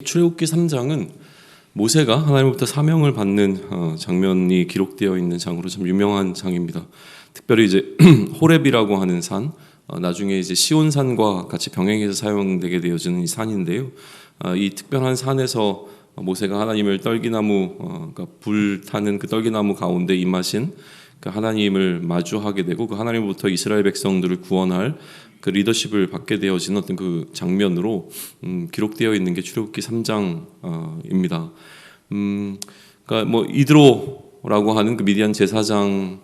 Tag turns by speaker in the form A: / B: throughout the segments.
A: 출애굽기 3장은 모세가 하나님으로부터 사명을 받는 장면이 기록되어 있는 장으로 참 유명한 장입니다. 특별히 이제 호렙이라고 하는 산, 나중에 이제 시온산과 같이 병행해서 사용되게 되어지는 이 산인데요. 이 특별한 산에서 모세가 하나님을 떨기나무, 그러니까 불타는 그 떨기나무 가운데 임하신 그 하나님을 마주하게 되고 그 하나님으로부터 이스라엘 백성들을 구원할 그 리더십을 받게 되어지는 어떤 그 장면으로 기록되어 있는 게 출애굽기 3장입니다. 그러니까 뭐 이드로라고 하는 그 미디안 제사장의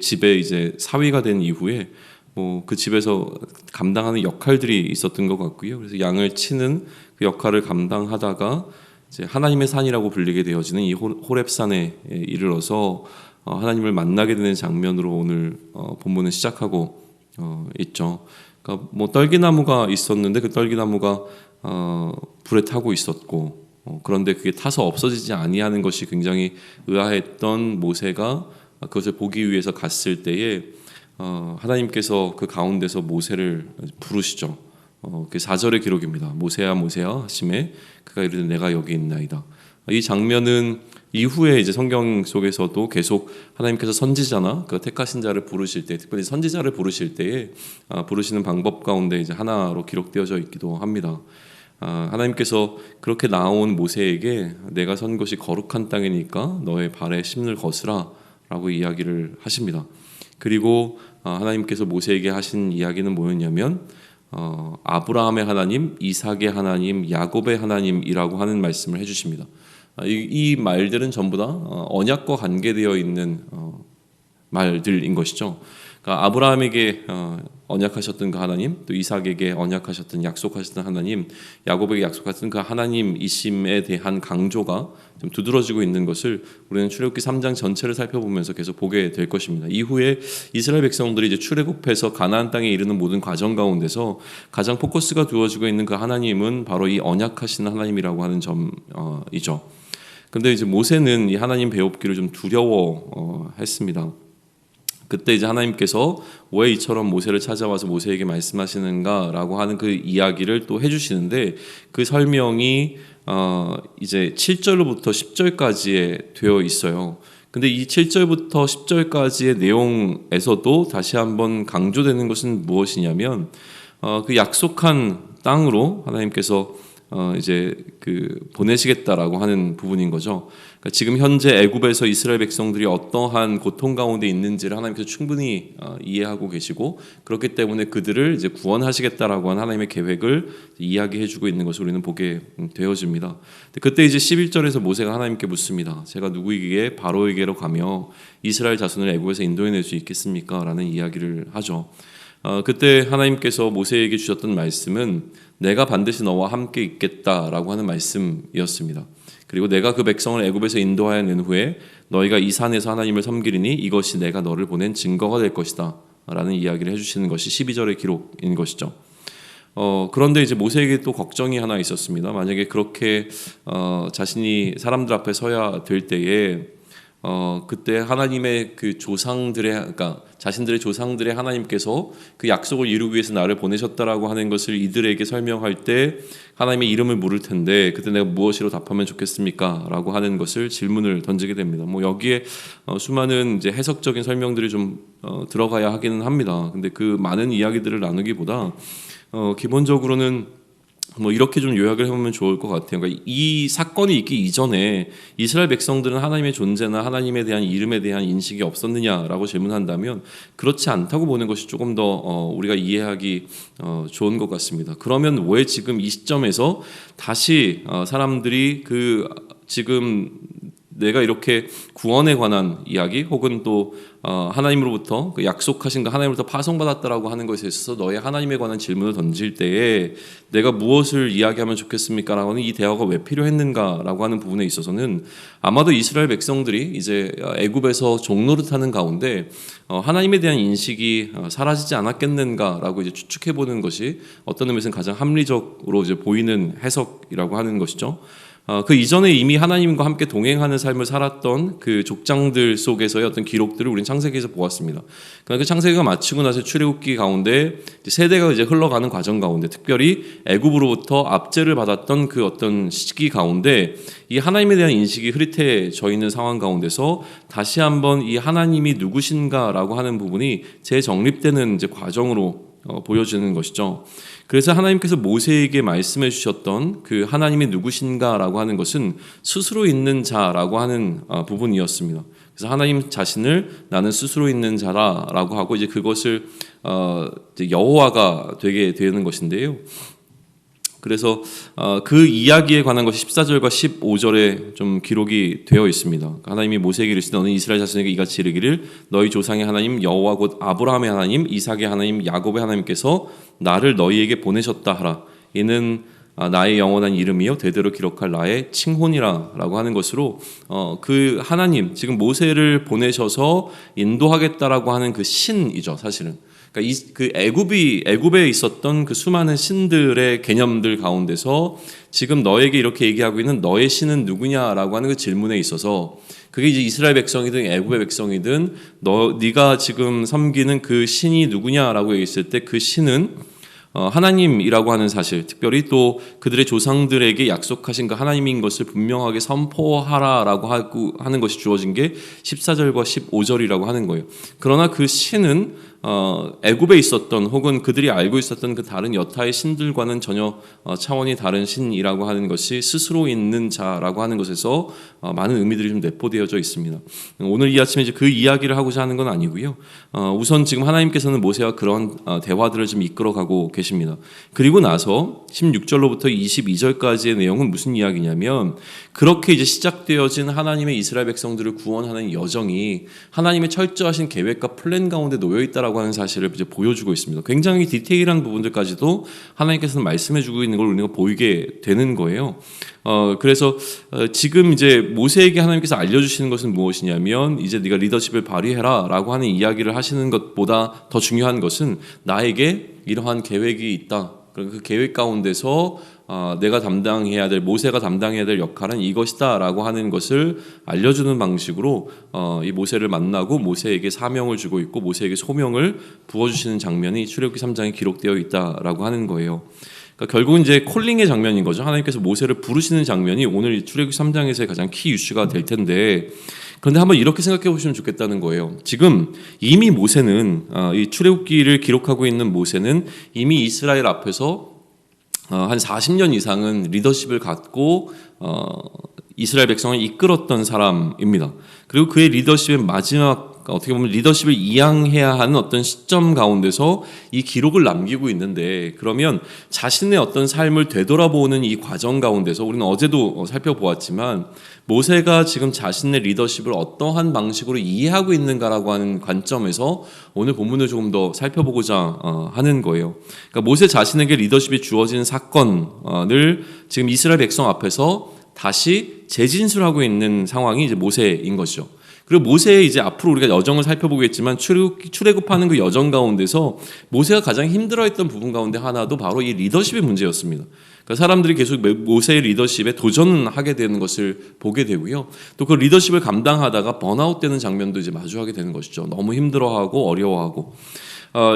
A: 집에 이제 사위가 된 이후에 뭐 그 집에서 감당하는 역할들이 있었던 것 같고요. 그래서 양을 치는 그 역할을 감당하다가 이제 하나님의 산이라고 불리게 되어지는 이 호렙산에 이르러서 하나님을 만나게 되는 장면으로 오늘 본문을 시작하고 있죠. 그러니까 뭐 떨기나무가 있었는데 그 떨기나무가 불에 타고 있었고 그런데 그게 타서 없어지지 아니하는 것이 굉장히 의아했던 모세가 그것을 보기 위해서 갔을 때에 하나님께서 그 가운데서 모세를 부르시죠. 그 4절의 기록입니다. 모세야 모세야 하심에 그가 이르되 내가 여기 있나이다. 이 장면은 이후에 이제 성경 속에서도 계속 하나님께서 선지자나 그 택하신 자를 부르실 때, 특별히 선지자를 부르실 때에 부르시는 방법 가운데 이제 하나로 기록되어져 있기도 합니다. 하나님께서 그렇게 나온 모세에게 내가 선 곳이 거룩한 땅이니까 너의 발에 심을 것으라라고 이야기를 하십니다. 그리고 하나님께서 모세에게 하신 이야기는 뭐였냐면 아브라함의 하나님, 이삭의 하나님, 야곱의 하나님이라고 하는 말씀을 해주십니다. 이 말들은 전부 다 언약과 관계되어 있는 말들인 것이죠. 그러니까 아브라함에게 언약하셨던 그 하나님, 또 이삭에게 언약하셨던 약속하셨던 하나님, 야곱에게 약속하셨던 그 하나님이심에 대한 강조가 좀 두드러지고 있는 것을 우리는 출애굽기 3장 전체를 살펴보면서 계속 보게 될 것입니다. 이후에 이스라엘 백성들이 이제 출애굽해서 가나안 땅에 이르는 모든 과정 가운데서 가장 포커스가 두어지고 있는 그 하나님은 바로 이 언약하시는 하나님이라고 하는 점이죠. 근데 이제 모세는 이 하나님 배웁기를 좀 두려워했습니다. 그때 이제 하나님께서 왜 이처럼 모세를 찾아와서 모세에게 말씀하시는가라고 하는 그 이야기를 또 해주시는데 그 설명이 이제 7절부터 10절까지에 되어 있어요. 근데 이 7절부터 10절까지의 내용에서도 다시 한번 강조되는 것은 무엇이냐면 그 약속한 땅으로 하나님께서 이제 그 보내시겠다라고 하는 부분인 거죠. 그러니까 지금 현재 애굽에서 이스라엘 백성들이 어떠한 고통 가운데 있는지를 하나님께서 충분히 이해하고 계시고 그렇기 때문에 그들을 이제 구원하시겠다라고 하는 하나님의 계획을 이야기해주고 있는 것을 우리는 보게 되어집니다. 그때 이제 11절에서 모세가 하나님께 묻습니다. 제가 누구에게 바로에게로 가며 이스라엘 자손을 애굽에서 인도해낼 수 있겠습니까? 라는 이야기를 하죠. 그때 하나님께서 모세에게 주셨던 말씀은 내가 반드시 너와 함께 있겠다라고 하는 말씀이었습니다. 그리고 내가 그 백성을 애굽에서 인도하여 낸 후에 너희가 이 산에서 하나님을 섬기리니 이것이 내가 너를 보낸 증거가 될 것이다 라는 이야기를 해주시는 것이 12절의 기록인 것이죠. 그런데 이제 모세에게 또 걱정이 하나 있었습니다. 만약에 그렇게 자신이 사람들 앞에 서야 될 때에 그때 하나님의 그 조상들의, 그러니까 자신들의 조상들의 하나님께서 그 약속을 이루기 위해서 나를 보내셨다라고 하는 것을 이들에게 설명할 때 하나님의 이름을 물을 텐데 그때 내가 무엇으로 답하면 좋겠습니까? 라고 하는 것을 질문을 던지게 됩니다. 뭐 여기에 수많은 이제 해석적인 설명들이 좀 들어가야 하기는 합니다. 근데 그 많은 이야기들을 나누기보다 기본적으로는 뭐 이렇게 좀 요약을 해보면 좋을 것 같아요. 그러니까 이 사건이 있기 이전에 이스라엘 백성들은 하나님의 존재나 하나님에 대한 이름에 대한 인식이 없었느냐라고 질문한다면 그렇지 않다고 보는 것이 조금 더 우리가 이해하기 좋은 것 같습니다. 그러면 왜 지금 이 시점에서 다시 사람들이 그 지금 내가 이렇게 구원에 관한 이야기 혹은 또 하나님으로부터 그 약속하신 거 하나님으로부터 파송받았다라고 하는 것에 있어서 너의 하나님에 관한 질문을 던질 때에 내가 무엇을 이야기하면 좋겠습니까? 라고 하는 이 대화가 왜 필요했는가라고 하는 부분에 있어서는 아마도 이스라엘 백성들이 이제 애굽에서 종노릇하는 가운데 하나님에 대한 인식이 사라지지 않았겠는가라고 이제 추측해보는 것이 어떤 의미에서는 가장 합리적으로 이제 보이는 해석이라고 하는 것이죠. 그 이전에 이미 하나님과 함께 동행하는 삶을 살았던 그 족장들 속에서의 어떤 기록들을 우리는 창세기에서 보았습니다. 그러나 그 창세기가 마치고 나서 출애굽기 가운데 세대가 이제 흘러가는 과정 가운데, 특별히 애굽으로부터 압제를 받았던 그 어떤 시기 가운데 이 하나님에 대한 인식이 흐릿해져 있는 상황 가운데서 다시 한번 이 하나님이 누구신가라고 하는 부분이 재정립되는 이제 과정으로 보여지는 것이죠. 그래서 하나님께서 모세에게 말씀해 주셨던 그 하나님이 누구신가라고 하는 것은 스스로 있는 자라고 하는 부분이었습니다. 그래서 하나님 자신을 나는 스스로 있는 자라라고 하고 이제 그것을 이제 여호와가 되게 되는 것인데요. 그래서 그 이야기에 관한 것이 14절과 15절에 좀 기록이 되어 있습니다. 하나님이 모세에게 이르시되 너는 이스라엘 자손에게 이같이 이르기를 너희 조상의 하나님 여호와 곧 아브라함의 하나님 이삭의 하나님 야곱의 하나님께서 나를 너희에게 보내셨다 하라. 이는 나의 영원한 이름이요 대대로 기록할 나의 칭혼이라라고 하는 것으로 그 하나님 지금 모세를 보내셔서 인도하겠다라고 하는 그 신이죠, 사실은. 그러니까 그 애굽에 있었던 그 수많은 신들의 개념들 가운데서 지금 너에게 이렇게 얘기하고 있는 너의 신은 누구냐라고 하는 그 질문에 있어서 그게 이제 이스라엘 백성이든 애굽의 백성이든 네가 지금 섬기는 그 신이 누구냐라고 얘기했을 때 그 신은 하나님이라고 하는 사실, 특별히 또 그들의 조상들에게 약속하신 그 하나님인 것을 분명하게 선포하라라고 하는 것이 주어진 게 14절과 15절이라고 하는 거예요. 그러나 그 신은 애굽에 있었던 혹은 그들이 알고 있었던 그 다른 여타의 신들과는 전혀 차원이 다른 신이라고 하는 것이 스스로 있는 자라고 하는 것에서 많은 의미들이 좀 내포되어져 있습니다. 오늘 이 아침에 이제 그 이야기를 하고자 하는 건 아니고요. 우선 지금 하나님께서는 모세와 그런 대화들을 좀 이끌어가고 계십니다. 그리고 나서 16절로부터 22절까지의 내용은 무슨 이야기냐면 그렇게 이제 시작되어진 하나님의 이스라엘 백성들을 구원하는 여정이 하나님의 철저하신 계획과 플랜 가운데 놓여 있다라고 하는 사실을 이제 보여주고 있습니다. 굉장히 디테일한 부분들까지도 하나님께서는 말씀해주고 있는 걸 우리가 보이게 되는 거예요. 그래서 지금 이제 모세에게 하나님께서 알려주시는 것은 무엇이냐면 이제 네가 리더십을 발휘해라라고 하는 이야기를 하시는 것보다 더 중요한 것은 나에게 이러한 계획이 있다. 그 계획 가운데서 내가 담당해야 될, 모세가 담당해야 될 역할은 이것이다라고 하는 것을 알려주는 방식으로 이 모세를 만나고 모세에게 사명을 주고 있고 모세에게 소명을 부어주시는 장면이 출애굽기 3장에 기록되어 있다라고 하는 거예요. 그러니까 결국은 이제 콜링의 장면인 거죠. 하나님께서 모세를 부르시는 장면이 오늘 출애굽기 3장에서의 가장 키 이슈가 될 텐데, 그런데 한번 이렇게 생각해 보시면 좋겠다는 거예요. 지금 이미 모세는 이 출애굽기를 기록하고 있는 모세는 이미 이스라엘 앞에서 한 40년 이상은 리더십을 갖고 이스라엘 백성을 이끌었던 사람입니다. 그리고 그의 리더십의 마지막, 어떻게 보면 리더십을 이양해야 하는 어떤 시점 가운데서 이 기록을 남기고 있는데, 그러면 자신의 어떤 삶을 되돌아보는 이 과정 가운데서 우리는 어제도 살펴보았지만 모세가 지금 자신의 리더십을 어떠한 방식으로 이해하고 있는가라고 하는 관점에서 오늘 본문을 조금 더 살펴보고자 하는 거예요. 그러니까 모세 자신에게 리더십이 주어진 사건을 지금 이스라엘 백성 앞에서 다시 재진술하고 있는 상황이 이제 모세인 것이죠. 그리고 모세의 이제 앞으로 우리가 여정을 살펴보겠지만 출애굽하는 그 여정 가운데서 모세가 가장 힘들어했던 부분 가운데 하나도 바로 이 리더십의 문제였습니다. 그러니까 사람들이 계속 모세의 리더십에 도전하게 되는 것을 보게 되고요. 또 그 리더십을 감당하다가 번아웃되는 장면도 이제 마주하게 되는 것이죠. 너무 힘들어하고 어려워하고.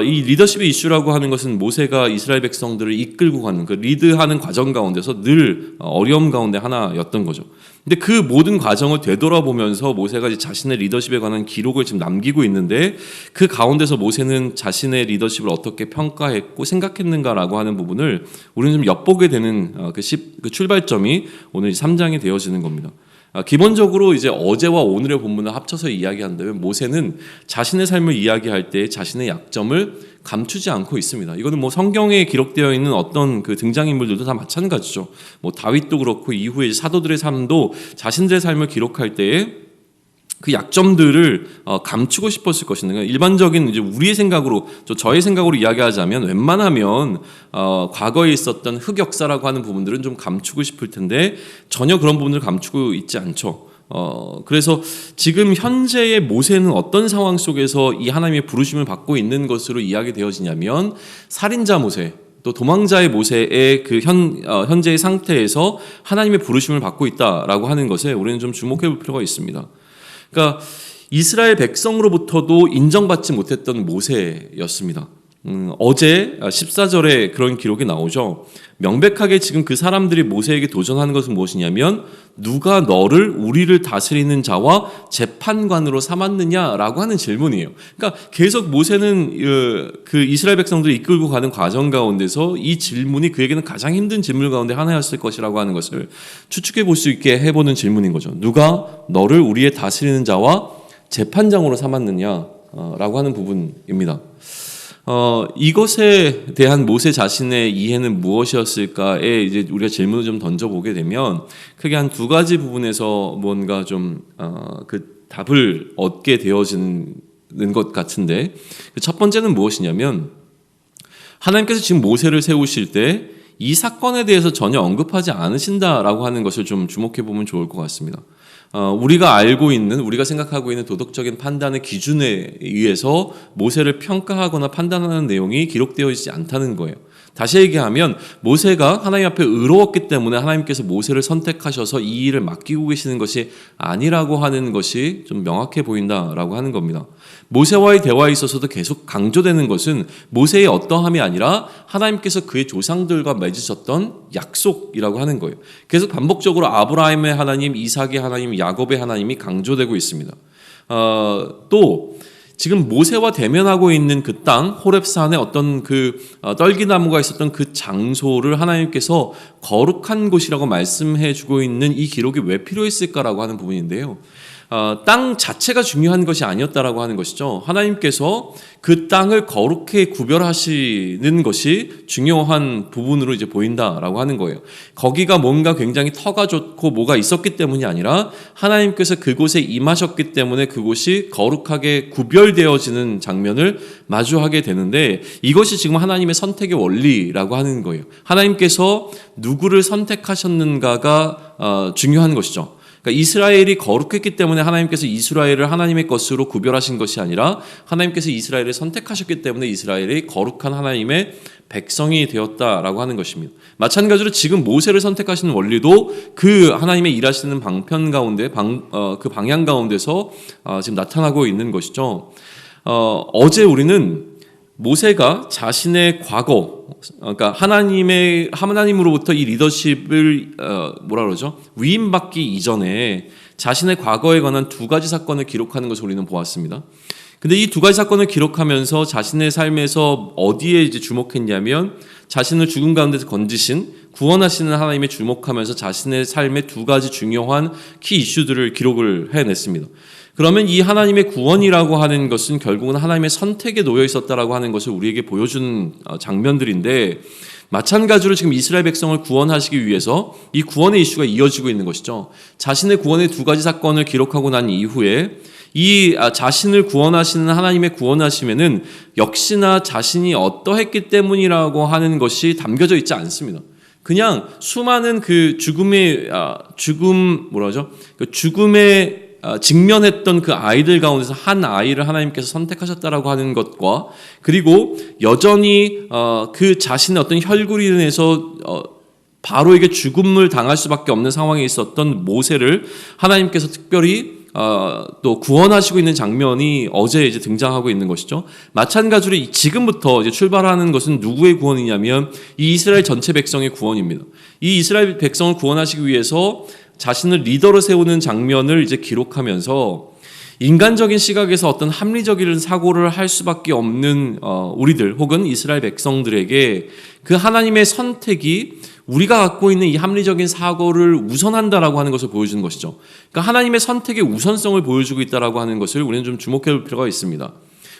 A: 이 리더십의 이슈라고 하는 것은 모세가 이스라엘 백성들을 이끌고 가는 그 리드하는 과정 가운데서 늘 어려움 가운데 하나였던 거죠. 근데 그 모든 과정을 되돌아보면서 모세가 이제 자신의 리더십에 관한 기록을 지금 남기고 있는데 그 가운데서 모세는 자신의 리더십을 어떻게 평가했고 생각했는가라고 하는 부분을 우리는 좀 엿보게 되는 그 출발점이 오늘 3장이 되어지는 겁니다. 기본적으로 이제 어제와 오늘의 본문을 합쳐서 이야기한다면 모세는 자신의 삶을 이야기할 때 자신의 약점을 감추지 않고 있습니다. 이거는 뭐 성경에 기록되어 있는 어떤 그 등장인물들도 다 마찬가지죠. 뭐 다윗도 그렇고 이후에 사도들의 삶도 자신들의 삶을 기록할 때에 그 약점들을 감추고 싶었을 것인데, 일반적인 이제 우리의 생각으로, 저의 생각으로 이야기하자면 웬만하면 과거에 있었던 흑역사라고 하는 부분들은 좀 감추고 싶을 텐데 전혀 그런 부분들을 감추고 있지 않죠. 그래서 지금 현재의 모세는 어떤 상황 속에서 이 하나님의 부르심을 받고 있는 것으로 이야기되어지냐면 살인자 모세, 또 도망자의 모세의 그 현재의 상태에서 하나님의 부르심을 받고 있다라고 하는 것에 우리는 좀 주목해 볼 필요가 있습니다. 그러니까 이스라엘 백성으로부터도 인정받지 못했던 모세였습니다. 어제 14절에 그런 기록이 나오죠. 명백하게 지금 그 사람들이 모세에게 도전하는 것은 무엇이냐면 누가 너를 우리를 다스리는 자와 재판관으로 삼았느냐라고 하는 질문이에요. 그러니까 계속 모세는 그 이스라엘 백성들을 이끌고 가는 과정 가운데서 이 질문이 그에게는 가장 힘든 질문 가운데 하나였을 것이라고 하는 것을 추측해 볼 수 있게 해보는 질문인 거죠. 누가 너를 우리의 다스리는 자와 재판장으로 삼았느냐라고 하는 부분입니다. 이것에 대한 모세 자신의 이해는 무엇이었을까에 이제 우리가 질문을 좀 던져보게 되면 크게 한 두 가지 부분에서 뭔가 좀 그 답을 얻게 되어지는 것 같은데, 첫 번째는 무엇이냐면 하나님께서 지금 모세를 세우실 때 이 사건에 대해서 전혀 언급하지 않으신다라고 하는 것을 좀 주목해 보면 좋을 것 같습니다. 우리가 생각하고 있는 도덕적인 판단의 기준에 의해서 모세를 평가하거나 판단하는 내용이 기록되어 있지 않다는 거예요. 다시 얘기하면 모세가 하나님 앞에 의로웠기 때문에 하나님께서 모세를 선택하셔서 이 일을 맡기고 계시는 것이 아니라고 하는 것이 좀 명확해 보인다라고 하는 겁니다. 모세와의 대화에 있어서도 계속 강조되는 것은 모세의 어떠함이 아니라 하나님께서 그의 조상들과 맺으셨던 약속이라고 하는 거예요. 계속 반복적으로 아브라함의 하나님, 이삭의 하나님, 야곱의 하나님이 강조되고 있습니다. 또 지금 모세와 대면하고 있는 그 땅 호렙산에 어떤 그 떨기나무가 있었던 그 장소를 하나님께서 거룩한 곳이라고 말씀해 주고 있는 이 기록이 왜 필요했을까라고 하는 부분인데요. 땅 자체가 중요한 것이 아니었다라고 하는 것이죠. 하나님께서 그 땅을 거룩히 구별하시는 것이 중요한 부분으로 이제 보인다라고 하는 거예요. 거기가 뭔가 굉장히 터가 좋고 뭐가 있었기 때문이 아니라 하나님께서 그곳에 임하셨기 때문에 그곳이 거룩하게 구별되어지는 장면을 마주하게 되는데, 이것이 지금 하나님의 선택의 원리라고 하는 거예요. 하나님께서 누구를 선택하셨는가가 중요한 것이죠. 그러니까 이스라엘이 거룩했기 때문에 하나님께서 이스라엘을 하나님의 것으로 구별하신 것이 아니라 하나님께서 이스라엘을 선택하셨기 때문에 이스라엘이 거룩한 하나님의 백성이 되었다라고 하는 것입니다. 마찬가지로 지금 모세를 선택하시는 원리도 그 하나님의 일하시는 방편 가운데 그 방향 가운데서 지금 나타나고 있는 것이죠. 어제 우리는 모세가 자신의 과거, 그러니까 하나님으로부터 이 리더십을 위임받기 이전에 자신의 과거에 관한 두 가지 사건을 기록하는 것을 우리는 보았습니다. 근데 이 두 가지 사건을 기록하면서 자신의 삶에서 어디에 이제 주목했냐면 자신을 죽음 가운데서 건지신 구원하시는 하나님에 주목하면서 자신의 삶의 두 가지 중요한 키 이슈들을 기록을 해냈습니다. 그러면 이 하나님의 구원이라고 하는 것은 결국은 하나님의 선택에 놓여 있었다라고 하는 것을 우리에게 보여주는 장면들인데, 마찬가지로 지금 이스라엘 백성을 구원하시기 위해서 이 구원의 이슈가 이어지고 있는 것이죠. 자신의 구원의 두 가지 사건을 기록하고 난 이후에 이 자신을 구원하시는 하나님의 구원하심에는 역시나 자신이 어떠했기 때문이라고 하는 것이 담겨져 있지 않습니다. 그냥 수많은 그 죽음에 직면했던 그 아이들 가운데서 한 아이를 하나님께서 선택하셨다라고 하는 것과, 그리고 여전히 그 자신의 어떤 혈구리로 인해서 바로에게 죽음을 당할 수밖에 없는 상황에 있었던 모세를 하나님께서 특별히 또 구원하시고 있는 장면이 어제 이제 등장하고 있는 것이죠. 마찬가지로 지금부터 이제 출발하는 것은 누구의 구원이냐면 이 이스라엘 전체 백성의 구원입니다. 이 이스라엘 백성을 구원하시기 위해서 자신을 리더로 세우는 장면을 이제 기록하면서 인간적인 시각에서 어떤 합리적인 사고를 할 수밖에 없는 우리들 혹은 이스라엘 백성들에게 그 하나님의 선택이 우리가 갖고 있는 이 합리적인 사고를 우선한다라고 하는 것을 보여주는 것이죠. 그러니까 하나님의 선택의 우선성을 보여주고 있다라고 하는 것을 우리는 좀 주목해 볼 필요가 있습니다.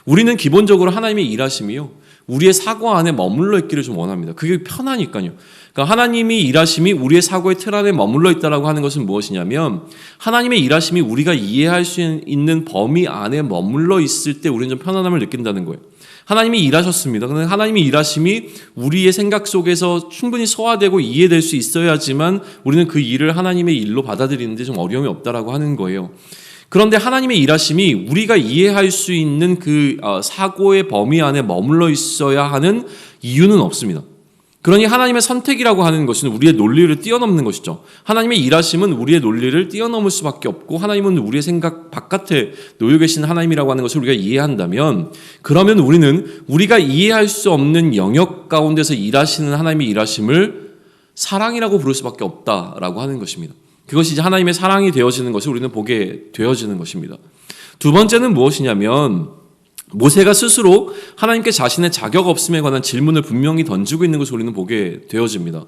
A: 우리는 기본적으로 하나님의 일하심이요, 우리의 사고 안에 머물러 있기를 좀 원합니다. 그게 편하니까요. 그러니까 하나님이 일하심이 우리의 사고의 틀 안에 머물러 있다라고 하는 것은 무엇이냐면, 하나님의 일하심이 우리가 이해할 수 있는 범위 안에 머물러 있을 때 우리는 좀 편안함을 느낀다는 거예요. 하나님이 일하셨습니다. 그런데 하나님의 일하심이 우리의 생각 속에서 충분히 소화되고 이해될 수 있어야지만 우리는 그 일을 하나님의 일로 받아들이는데 좀 어려움이 없다라고 하는 거예요. 그런데 하나님의 일하심이 우리가 이해할 수 있는 그 사고의 범위 안에 머물러 있어야 하는 이유는 없습니다. 그러니 하나님의 선택이라고 하는 것은 우리의 논리를 뛰어넘는 것이죠. 하나님의 일하심은 우리의 논리를 뛰어넘을 수밖에 없고 하나님은 우리의 생각 바깥에 놓여 계신 하나님이라고 하는 것을 우리가 이해한다면 그러면 우리는 우리가 이해할 수 없는 영역 가운데서 일하시는 하나님의 일하심을 사랑이라고 부를 수밖에 없다라고 하는 것입니다. 그것이 이제 하나님의 사랑이 되어지는 것을 우리는 보게 되어지는 것입니다. 두 번째는 무엇이냐면 모세가 스스로 하나님께 자신의 자격 없음에 관한 질문을 분명히 던지고 있는 것을 우리는 보게 되어집니다.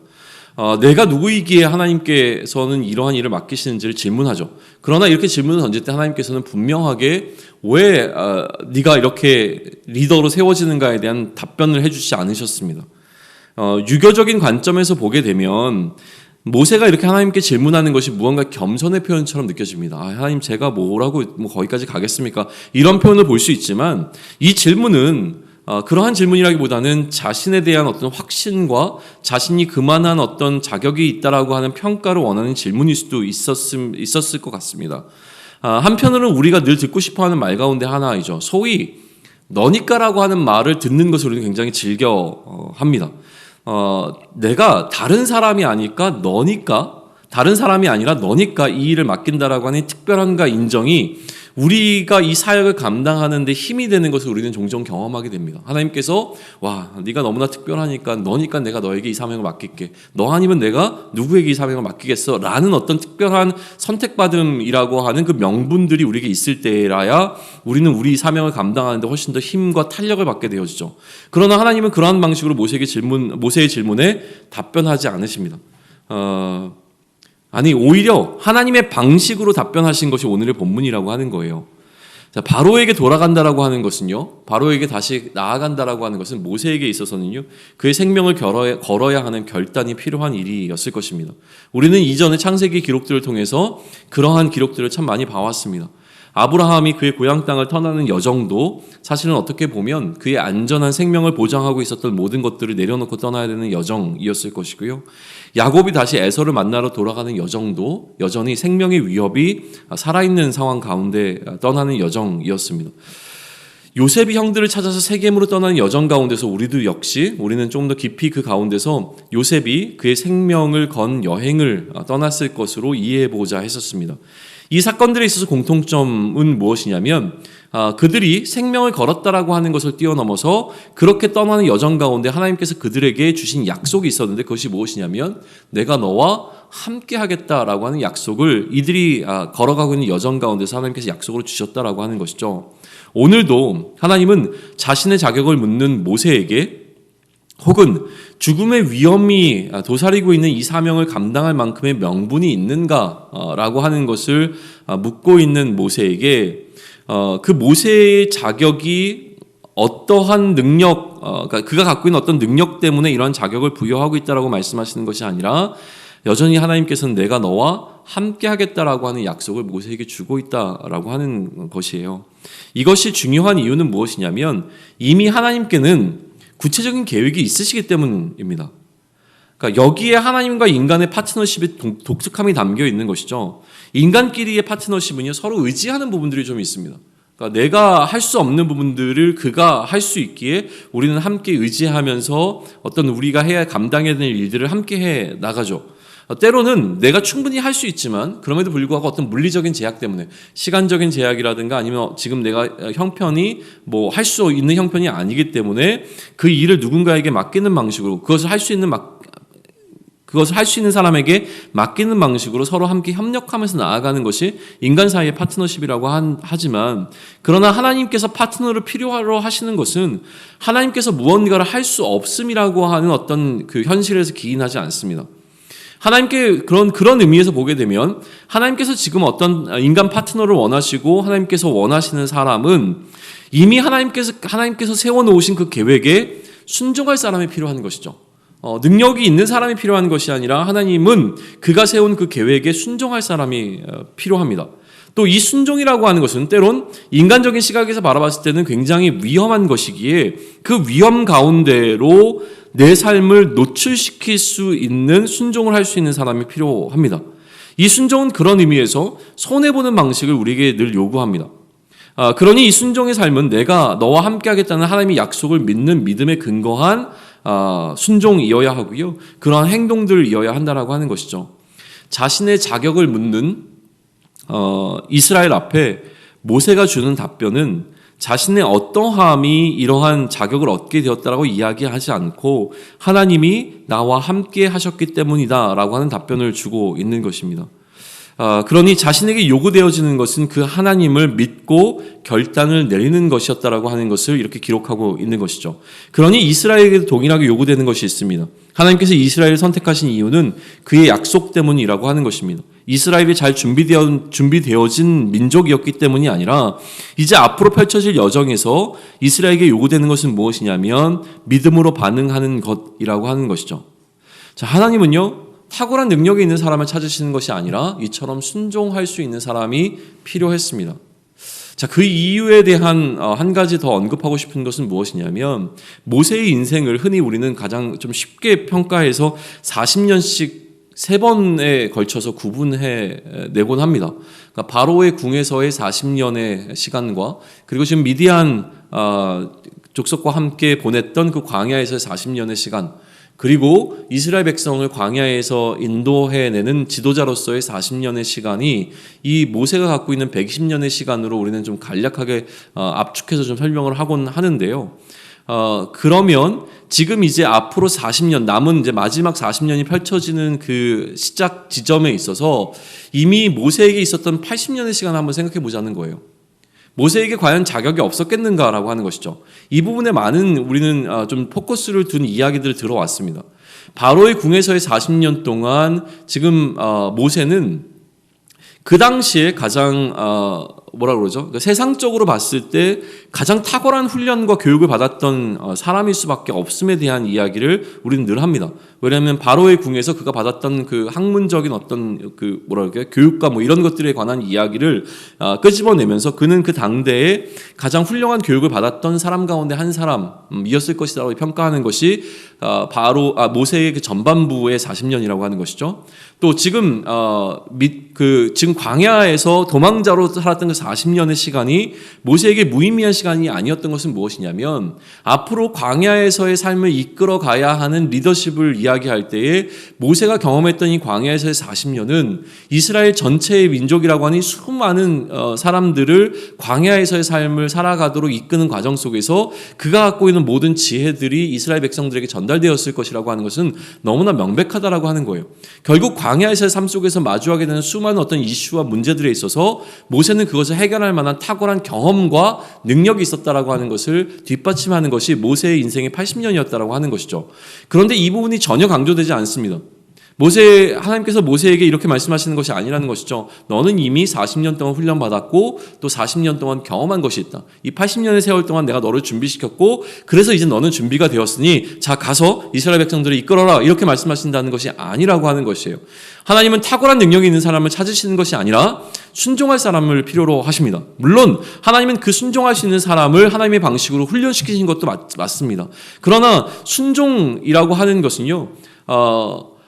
A: 내가 누구이기에 하나님께서는 이러한 일을 맡기시는지를 질문하죠. 그러나 이렇게 질문을 던질 때 하나님께서는 분명하게 왜 네가 이렇게 리더로 세워지는가에 대한 답변을 해주지 않으셨습니다. 유교적인 관점에서 보게 되면 모세가 이렇게 하나님께 질문하는 것이 무언가 겸손의 표현처럼 느껴집니다. 하나님 제가 뭐라고 거기까지 가겠습니까? 이런 표현을 볼 수 있지만 이 질문은 그러한 질문이라기보다는 자신에 대한 어떤 확신과 자신이 그만한 어떤 자격이 있다라고 하는 평가를 원하는 질문일 수도 있었을 것 같습니다. 한편으로는 우리가 늘 듣고 싶어하는 말 가운데 하나이죠. 소위 너니까라고 하는 말을 듣는 것을 우리는 굉장히 즐겨 합니다. 내가 다른 사람이 아니까 너니까 다른 사람이 아니라 너니까 이 일을 맡긴다라고 하는 특별함과 인정이 우리가 이 사역을 감당하는 데 힘이 되는 것을 우리는 종종 경험하게 됩니다. 하나님께서 와 네가 너무나 특별하니까 너니까 내가 너에게 이 사명을 맡길게. 너 아니면 내가 누구에게 이 사명을 맡기겠어? 라는 어떤 특별한 선택받음이라고 하는 그 명분들이 우리에게 있을 때라야 우리는 우리 사명을 감당하는 데 훨씬 더 힘과 탄력을 받게 되어지죠. 그러나 하나님은 그러한 방식으로 모세의 질문에 답변하지 않으십니다. 아니 오히려 하나님의 방식으로 답변하신 것이 오늘의 본문이라고 하는 거예요. 자, 바로에게 돌아간다라고 하는 것은요, 바로에게 다시 나아간다라고 하는 것은 모세에게 있어서는요, 그의 생명을 걸어야 하는 결단이 필요한 일이었을 것입니다. 우리는 이전의 창세기 기록들을 통해서 그러한 기록들을 참 많이 봐왔습니다. 아브라함이 그의 고향 땅을 떠나는 여정도 사실은 어떻게 보면 그의 안전한 생명을 보장하고 있었던 모든 것들을 내려놓고 떠나야 되는 여정이었을 것이고요. 야곱이 다시 에서를 만나러 돌아가는 여정도 여전히 생명의 위협이 살아있는 상황 가운데 떠나는 여정이었습니다. 요셉이 형들을 찾아서 세겜으로 떠나는 여정 가운데서 우리는 좀 더 깊이 그 가운데서 요셉이 그의 생명을 건 여행을 떠났을 것으로 이해해보자 했었습니다. 이 사건들에 있어서 공통점은 무엇이냐면 그들이 생명을 걸었다라고 하는 것을 뛰어넘어서 그렇게 떠나는 여정 가운데 하나님께서 그들에게 주신 약속이 있었는데 그것이 무엇이냐면 내가 너와 함께 하겠다라고 하는 약속을 이들이 걸어가고 있는 여정 가운데서 하나님께서 약속으로 주셨다라고 하는 것이죠. 오늘도 하나님은 자신의 자격을 묻는 모세에게 혹은 죽음의 위험이 도사리고 있는 이 사명을 감당할 만큼의 명분이 있는가라고 하는 것을 묻고 있는 모세에게 그 모세의 자격이 어떠한 능력, 그가 갖고 있는 어떤 능력 때문에 이러한 자격을 부여하고 있다라고 말씀하시는 것이 아니라 여전히 하나님께서는 내가 너와 함께 하겠다라고 하는 약속을 모세에게 주고 있다라고 하는 것이에요. 이것이 중요한 이유는 무엇이냐면 이미 하나님께는 구체적인 계획이 있으시기 때문입니다. 그러니까 여기에 하나님과 인간의 파트너십의 독특함이 담겨 있는 것이죠. 인간끼리의 파트너십은요, 서로 의지하는 부분들이 좀 있습니다. 그러니까 내가 할 수 없는 부분들을 그가 할 수 있기에 우리는 함께 의지하면서 어떤 우리가 감당해야 되는 일들을 함께 해 나가죠. 때로는 내가 충분히 할 수 있지만 그럼에도 불구하고 어떤 물리적인 제약 때문에 시간적인 제약이라든가 아니면 지금 내가 형편이 할 수 있는 형편이 아니기 때문에 그 일을 누군가에게 맡기는 방식으로 그것을 할 수 있는 사람에게 맡기는 방식으로 서로 함께 협력하면서 나아가는 것이 인간 사이의 파트너십이라고 하지만 그러나 하나님께서 파트너를 필요로 하시는 것은 하나님께서 무언가를 할 수 없음이라고 하는 어떤 그 현실에서 기인하지 않습니다. 하나님께 그런 의미에서 보게 되면 하나님께서 지금 어떤 인간 파트너를 원하시고 하나님께서 원하시는 사람은 이미 하나님께서 세워놓으신 그 계획에 순종할 사람이 필요한 것이죠. 능력이 있는 사람이 필요한 것이 아니라 하나님은 그가 세운 그 계획에 순종할 사람이 필요합니다. 또 이 순종이라고 하는 것은 때론 인간적인 시각에서 바라봤을 때는 굉장히 위험한 것이기에 그 위험 가운데로 내 삶을 노출시킬 수 있는 순종을 할 수 있는 사람이 필요합니다. 이 순종은 그런 의미에서 손해보는 방식을 우리에게 늘 요구합니다. 그러니 이 순종의 삶은 내가 너와 함께 하겠다는 하나님의 약속을 믿는 믿음에 근거한 순종이어야 하고요. 그러한 행동들이어야 한다라고 하는 것이죠. 자신의 자격을 묻는 이스라엘 앞에 모세가 주는 답변은 자신의 어떠함이 이러한 자격을 얻게 되었다라고 이야기하지 않고 하나님이 나와 함께 하셨기 때문이다라고 하는 답변을 주고 있는 것입니다. 그러니 자신에게 요구되어지는 것은 그 하나님을 믿고 결단을 내리는 것이었다라고 하는 것을 이렇게 기록하고 있는 것이죠. 그러니 이스라엘에게도 동일하게 요구되는 것이 있습니다. 하나님께서 이스라엘을 선택하신 이유는 그의 약속 때문이라고 하는 것입니다. 이스라엘이 잘 준비되어진 민족이었기 때문이 아니라 이제 앞으로 펼쳐질 여정에서 이스라엘에게 요구되는 것은 무엇이냐면 믿음으로 반응하는 것이라고 하는 것이죠. 자, 하나님은요, 탁월한 능력이 있는 사람을 찾으시는 것이 아니라 이처럼 순종할 수 있는 사람이 필요했습니다. 자, 그 이유에 대한 한 가지 더 언급하고 싶은 것은 무엇이냐면 모세의 인생을 흔히 우리는 가장 좀 쉽게 평가해서 40년씩 3번에 걸쳐서 구분해 내곤 합니다. 그러니까 바로의 궁에서의 40년의 시간과 그리고 지금 미디안 족속과 함께 보냈던 그 광야에서의 40년의 시간, 그리고 이스라엘 백성을 광야에서 인도해내는 지도자로서의 40년의 시간이 이 모세가 갖고 있는 120년의 시간으로 우리는 좀 간략하게 압축해서 좀 설명을 하곤 하는데요. 그러면 지금 이제 앞으로 40년 남은 이제 마지막 40년이 펼쳐지는 그 시작 지점에 있어서 이미 모세에게 있었던 80년의 시간을 한번 생각해 보자는 거예요. 모세에게 과연 자격이 없었겠는가라고 하는 것이죠. 이 부분에 많은 우리는 좀 포커스를 둔 이야기들을 들어왔습니다. 바로의 궁에서의 40년 동안 지금 모세는 그 당시에 가장 뭐라 그러죠? 그러니까 세상적으로 봤을 때 가장 탁월한 훈련과 교육을 받았던 사람일 수밖에 없음에 대한 이야기를 우리는 늘 합니다. 왜냐하면 바로의 궁에서 그가 받았던 그 학문적인 어떤 그 뭐라 그럴까요? 교육과 뭐 이런 것들에 관한 이야기를 끄집어내면서 그는 그 당대에 가장 훌륭한 교육을 받았던 사람 가운데 한 사람이었을 것이라고 평가하는 것이 모세의 그 전반부의 40년이라고 하는 것이죠. 또 지금 지금 광야에서 도망자로 살았던 그 40년의 시간이 모세에게 무의미한 시간이 아니었던 것은 무엇이냐면 앞으로 광야에서의 삶을 이끌어 가야 하는 리더십을 이야기할 때에 모세가 경험했던 이 광야에서의 40년은 이스라엘 전체의 민족이라고 하니 수많은 사람들을 광야에서의 삶을 살아가도록 이끄는 과정 속에서 그가 갖고 있는 모든 지혜들이 이스라엘 백성들에게 전달되었을 것이라고 하는 것은 너무나 명백하다라고 하는 거예요. 결국 광야에서의 삶 속에서 마주하게 되는 수많은 어떤 이슈와 문제들에 있어서 모세는 그것을 해결할 만한 탁월한 경험과 능력이 있었다라고 하는 것을 뒷받침하는 것이 모세의 인생의 80년이었다라고 하는 것이죠. 그런데 이 부분이 전혀 강조되지 않습니다. 하나님께서 모세에게 이렇게 말씀하시는 것이 아니라는 것이죠. 너는 이미 40년 동안 훈련받았고 또 40년 동안 경험한 것이 있다. 이 80년의 세월 동안 내가 너를 준비시켰고 그래서 이제 너는 준비가 되었으니 자 가서 이스라엘 백성들을 이끌어라 이렇게 말씀하신다는 것이 아니라고 하는 것이에요. 하나님은 탁월한 능력이 있는 사람을 찾으시는 것이 아니라 순종할 사람을 필요로 하십니다. 물론 하나님은 그 순종할 수 있는 사람을 하나님의 방식으로 훈련시키신 것도 맞습니다. 그러나 순종이라고 하는 것은요.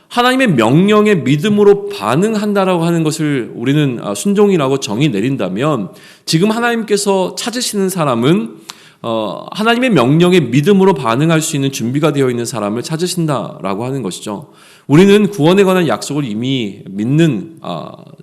A: 하나님의 명령에 믿음으로 반응한다라고 하는 것을 우리는 순종이라고 정의 내린다면 지금 하나님께서 찾으시는 사람은 하나님의 명령에 믿음으로 반응할 수 있는 준비가 되어 있는 사람을 찾으신다라고 하는 것이죠. 우리는 구원에 관한 약속을 이미 믿는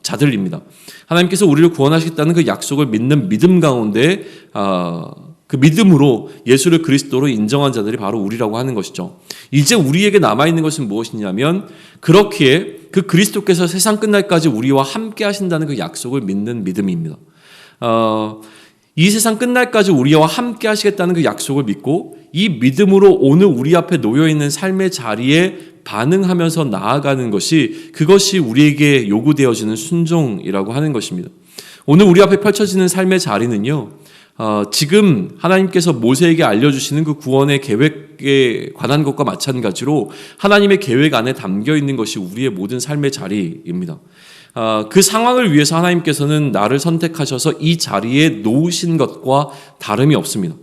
A: 자들입니다. 하나님께서 우리를 구원하시겠다는 그 약속을 믿는 믿음 가운데 그 믿음으로 예수를 그리스도로 인정한 자들이 바로 우리라고 하는 것이죠. 이제 우리에게 남아있는 것은 무엇이냐면 그렇기에 그 그리스도께서 세상 끝날까지 우리와 함께 하신다는 그 약속을 믿는 믿음입니다. 이 세상 끝날까지 우리와 함께 하시겠다는 그 약속을 믿고 이 믿음으로 오늘 우리 앞에 놓여있는 삶의 자리에 반응하면서 나아가는 것이 그것이 우리에게 요구되어지는 순종이라고 하는 것입니다. 오늘 우리 앞에 펼쳐지는 삶의 자리는요. 지금 하나님께서 모세에게 알려주시는 그 구원의 계획에 관한 것과 마찬가지로 하나님의 계획 안에 담겨 있는 것이 우리의 모든 삶의 자리입니다. 그 상황을 위해서 하나님께서는 나를 선택하셔서 이 자리에 놓으신 것과 다름이 없습니다.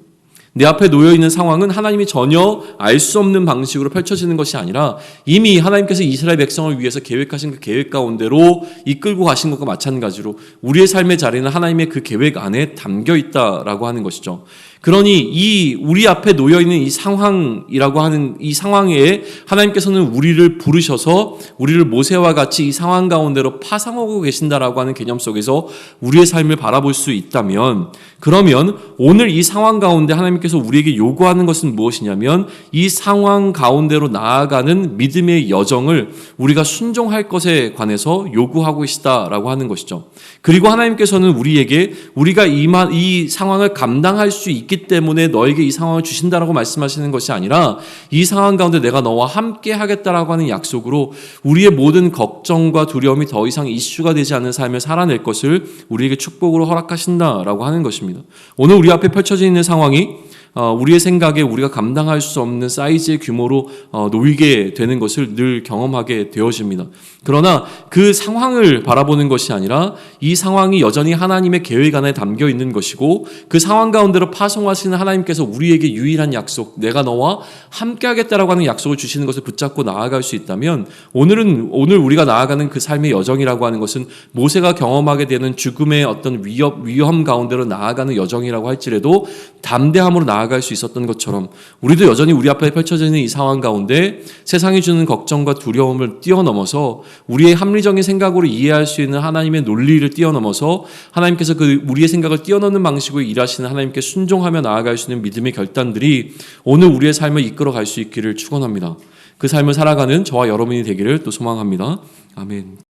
A: 내 앞에 놓여있는 상황은 하나님이 전혀 알 수 없는 방식으로 펼쳐지는 것이 아니라 이미 하나님께서 이스라엘 백성을 위해서 계획하신 그 계획 가운데로 이끌고 가신 것과 마찬가지로 우리의 삶의 자리는 하나님의 그 계획 안에 담겨 있다라고 하는 것이죠.
B: 그러니 이 우리 앞에 놓여 있는 이 상황이라고 하는 이 상황에 하나님께서는 우리를 부르셔서 우리를 모세와 같이 이 상황 가운데로 파송하고 계신다라고 하는 개념 속에서 우리의 삶을 바라볼 수 있다면, 그러면 오늘 이 상황 가운데 하나님께서 우리에게 요구하는 것은 무엇이냐면 이 상황 가운데로 나아가는 믿음의 여정을 우리가 순종할 것에 관해서 요구하고 계시다라고 하는 것이죠. 그리고 하나님께서는 우리에게 우리가 이 상황을 감당할 수 있기 때문에 너에게 이 상황을 주신다라고 말씀하시는 것이 아니라 이 상황 가운데 내가 너와 함께 하겠다라고 하는 약속으로 우리의 모든 걱정과 두려움이 더 이상 이슈가 되지 않는 삶을 살아낼 것을 우리에게 축복으로 허락하신다라고 하는 것입니다. 오늘 우리 앞에 펼쳐져 있는 상황이 우리의 생각에 우리가 감당할 수 없는 사이즈의 규모로 놓이게 되는 것을 늘 경험하게 되어집니다. 그러나 그 상황을 바라보는 것이 아니라 이 상황이 여전히 하나님의 계획 안에 담겨 있는 것이고 그 상황 가운데로 파송하시는 하나님께서 우리에게 유일한 약속, 내가 너와 함께 하겠다라고 하는 약속을 주시는 것을 붙잡고 나아갈 수 있다면 오늘 우리가 나아가는 그 삶의 여정이라고 하는 것은 모세가 경험하게 되는 죽음의 어떤 위험 가운데로 나아가는 여정이라고 할지라도 담대함으로 나아갈 수 있었던 것처럼 우리도 여전히 우리 앞에 펼쳐져 있는 이 상황 가운데 세상이 주는 걱정과 두려움을 뛰어넘어서 우리의 합리적인 생각으로 이해할 수 있는 하나님의 논리를 뛰어넘어서 하나님께서 그 우리의 생각을 뛰어넘는 방식으로 일하시는 하나님께 순종하며 나아갈 수 있는 믿음의 결단들이 오늘 우리의 삶을 이끌어갈 수 있기를 축원합니다. 그 삶을 살아가는 저와 여러분이 되기를 또 소망합니다. 아멘.